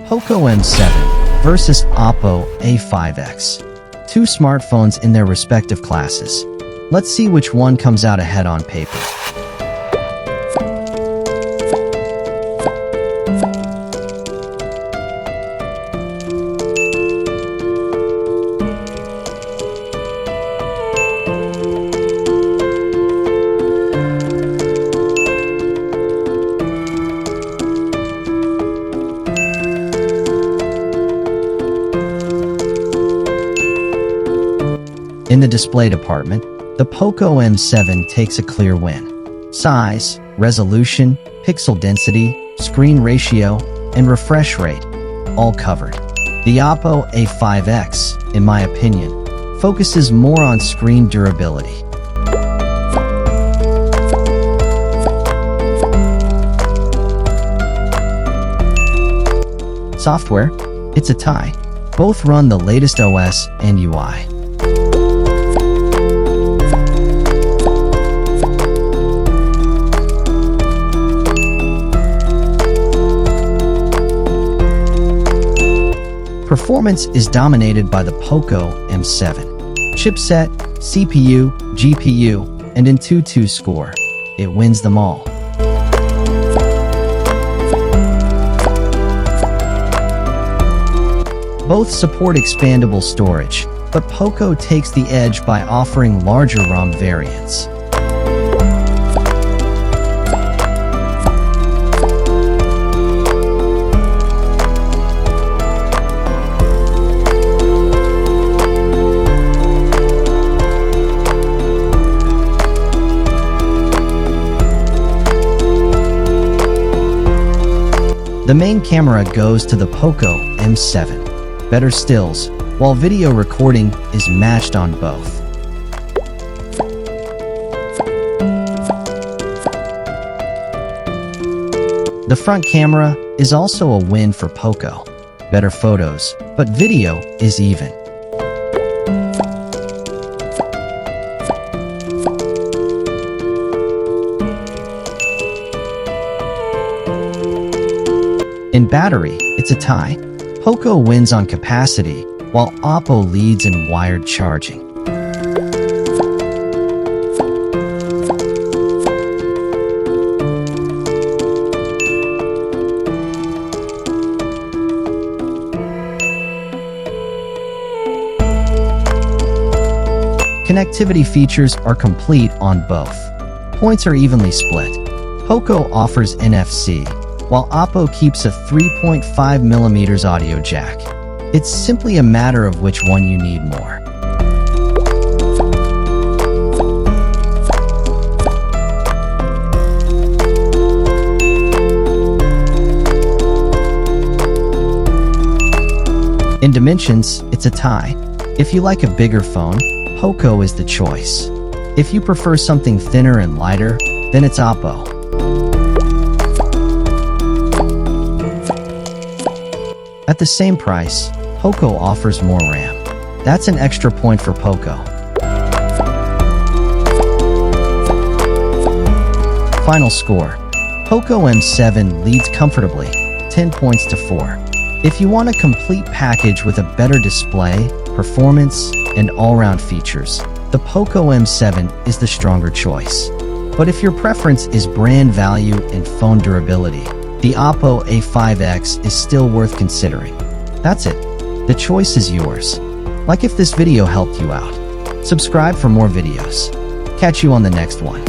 POCO M7 versus OPPO A5x. Two smartphones in their respective classes. Let's see which one comes out ahead on paper. In the display department, the POCO M7 takes a clear win. Size, resolution, pixel density, screen ratio, and refresh rate, all covered. The OPPO A5x, in my opinion, focuses more on screen durability. Software, it's a tie. Both run the latest OS and UI. Performance is dominated by the POCO M7. Chipset, CPU, GPU, and Antutu score. It wins them all. Both support expandable storage, but POCO takes the edge by offering larger ROM variants. The main camera goes to the POCO M7. Better stills, while video recording is matched on both. The front camera is also a win for POCO. Better photos, but video is even. In battery, it's a tie. POCO wins on capacity, while OPPO leads in wired charging. Connectivity features are complete on both. Points are evenly split. POCO offers NFC, while OPPO keeps a 3.5mm audio jack. It's simply a matter of which one you need more. In dimensions, it's a tie. If you like a bigger phone, POCO is the choice. If you prefer something thinner and lighter, then it's OPPO. At the same price, POCO offers more RAM. That's an extra point for POCO. Final score. POCO M7 leads comfortably, 10 points to 4. If you want a complete package with a better display, performance, and all-round features, the POCO M7 is the stronger choice. But if your preference is brand value and phone durability, the OPPO A5x is still worth considering. That's it. The choice is yours. Like if this video helped you out. Subscribe for more videos. Catch you on the next one.